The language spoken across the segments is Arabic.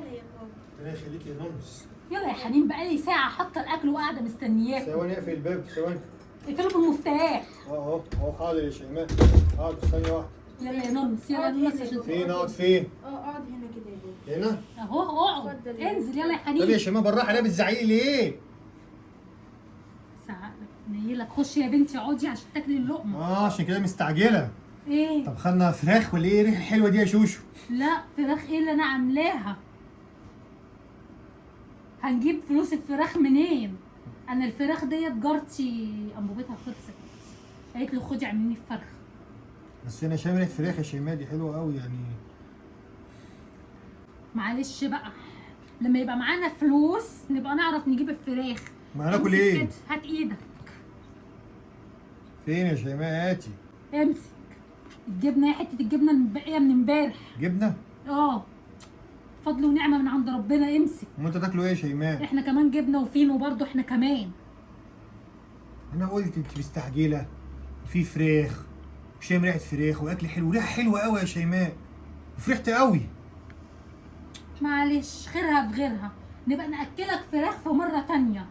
يا ماما. ربنا يخليك يا نونس. يلا يا حنين، بقالي ساعة حاطة الأكل وقاعدة مستنياك. ثواني اقفل الباب، ثواني. اقفله بالمفتاح. اهو حاضر يا شيماء. حاضر ثانية واحدة. يلا يا نونس، يلا يا نونس عشان فين اقعد فين؟ اقعد هنا كده يا بابا. هنا؟ اهو اقعد. اتفضل يا انزل يلا يا طب يا حنين. شيماء بالراحة، انا بتزعقي ليه؟ ساعة نيلك، خشي يا بنتي اقعدي عشان تاكلي اللقمة. عشان كده مستعجلة. ايه؟ طب خدنا فراخ ولا ايه الريحة الحلوة دي يا شوشو؟ لا، فراخ ايه اللي انا عاملاها؟ هنجيب فلوس الفراخ منين؟ انا الفراخ ديت جارتي انبوبتها خلصت، قالت له خدي اعملي لي فرخ. بس انا شامم ريحة فراخ يا شيماء، دي حلوة قوي يعني. معلش بقى، لما يبقى معانا فلوس نبقى نعرف نجيب الفراخ. ما هناكل امسك ايه؟ كده، هات ايدك. فين يا شيماء؟ هاتي. امسك الجبنه، يا حته الجبنه المبقيه من امبارح. جبنة؟ اه، فضل ونعمه من عند ربنا. امسك. امال انتوا تاكلوا ايه يا شيماء؟ احنا كمان جبنه وفينو برضو، احنا كمان. انا قلت انت مستعجلة وفي فراخ وشام ريحة فراخ واكل حلو، ريحة حلوة قوي يا شيماء وفرحت قوي. معلش، خيرها في غيرها، نبقى ناكلك فراخ في مره تانية.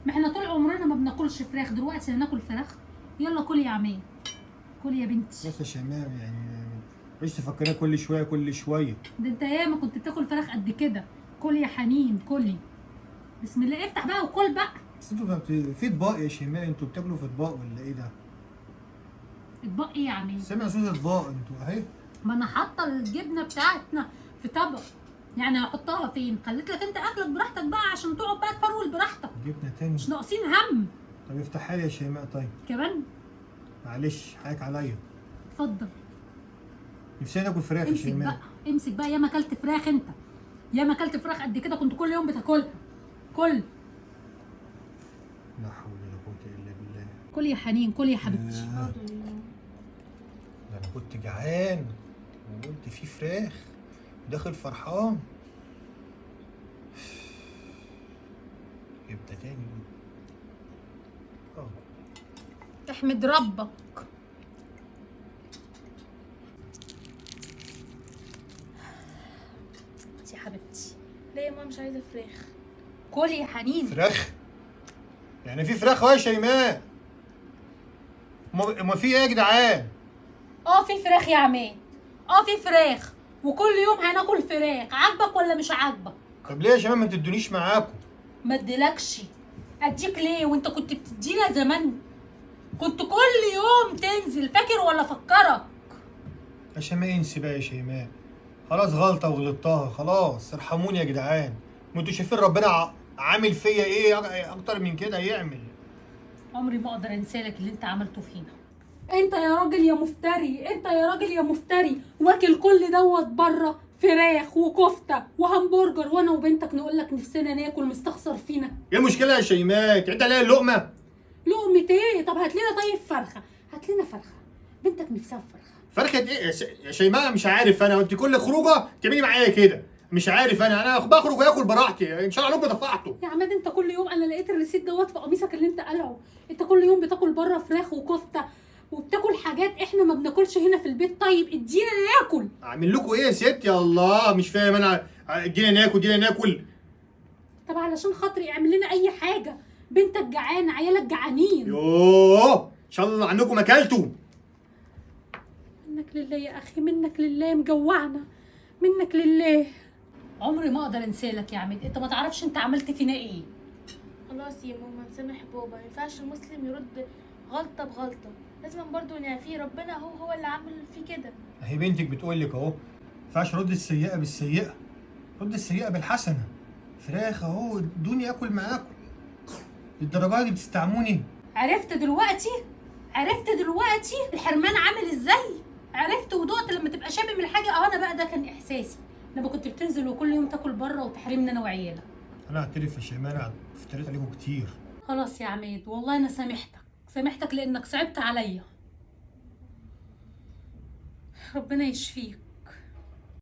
ما احنا طول عمرنا ما بناكلش فراخ، دلوقتي هناكل فراخ. يلا كل يا عماد، كل يا بنتي. بس يا شيماء يعني مش تفكريها كل شوية كل شوية. ده انت ياما كنت بتاكل فراخ قد كده. كل يا حنين، كلي. بسم الله، افتح بقى وكل بقى. بس انتوا في اطباق يا شيماء، انتوا بتاكلوا في اطباق ولا ايه ده؟ اطباق ايه يا عماد؟ سامع صوت اطباق انتوا اهي. ما انا حاطه الجبنه بتاعتنا في طبق، يعني هحطها فين؟ خليت لك انت اكلك براحتك بقى عشان تقعد بقى تفرول براحتك، جبنة تاني؟ مش ناقصين هم. طب افتحها لي يا شيماء طيب. كمان؟ معلش حقك عليا. اتفضل. نفسي ناكل فراخ يا امسك شيماء. بقى، امسك بقى. ياما اكلت فراخ انت، ياما اكلت فراخ قد كده، كنت كل يوم بتاكلها. كل. لا حول ولا قوة الا بالله. كل يا حنين، كل يا حبيبتي. ده انا كنت جعان وقلت في فراخ وداخل فرحان. جبت تاني. احمد ربك. يا حبيبتي. ليه يا ماما مش عايزه فراخ؟ كل يا حنين. فراخ؟ يعني في فراخ اهو يا شيماء. ما في ايه يا جدعان؟ في فراخ يا عماد، في فراخ، وكل يوم هناكل فراخ. عاجبك ولا مش عاجبك؟ طب ليه يا شباب ما تدونيش معاكم؟ ما اديلكش. اديك ليه وانت كنت بتدينا زمان؟ كنت كل يوم تنزل، فاكر ولا فكرك؟ يا شيماء انسي بقى يا شيماء، خلاص غلطة وغلطتها، خلاص ارحموني يا جدعان. ما انتوا شايفين ربنا عامل فيا ايه اكتر من كده يعمل؟ عمري ما اقدر انسالك اللي انت عملته فينا. انت يا راجل يا مفتري، انت يا راجل يا مفتري، واكل كل دوت بره، فراخ وكفته وهمبرجر، وانا وبنتك نقول لك نفسنا ناكل، مستخسر فينا. ايه المشكلة يا شيماء؟ تعد عليا اللقمة؟ لقمة ايه؟ طب هات لنا طيب فرخه، هات لنا فرخه، بنتك نفسها في فرخه. فرخة ايه يا شيماء؟ مش عارف انا، انت كل خروجه تعملي معايا كده، مش عارف انا بخرج واكل براحتي، ان شاء الله انكم دفعتوا. يا عماد انت كل يوم، انا لقيت الريسيت دوت في قميصك اللي انت قلعه، انت كل يوم بتاكل بره فراخ وكفته وبتاكل حاجات احنا ما بناكلش هنا في البيت. طيب ادينا ناكل. اعمل لكم ايه يا ست؟ يا الله مش فاهم انا. ادينا ناكل ادينا ناكل. طب علشان خاطري اعمل لنا اي حاجه، بنتك جعانه، عيالك جعانين. يوه ان شاء الله عنكم اكلتوا. منك لله يا اخي، منك لله، مجوعنا، منك لله. عمري ما اقدر انسالك يا عماد، انت ما تعرفش انت عملت فينا ايه. خلاص يا ماما نسامح بابا، ما ينفعش المسلم يرد غلطه بغلطه، لازم برضو نعفيه، ربنا هو اللي عامل فيه كده. اهي بنتك بتقول لك اهو، ما ينفعش رد السيئه بالسيئه، رد السيئه بالحسنه. فراخ اهو ادوني اكل معاكم، للدرجه دي بتستعموني؟ عرفت دلوقتي؟ عرفت دلوقتي الحرمان عامل ازاي؟ عرفت ودقت لما تبقى شامم الحاجه. انا بقى ده كان احساسي لما كنت بتنزل وكل يوم تاكل بره وتحرمنا انا وعيالك. انا اعترف يا شيماء، انا افتريت عليكم كتير. خلاص يا عماد، والله انا سامحتك لانك صعبت عليا. ربنا يشفيك.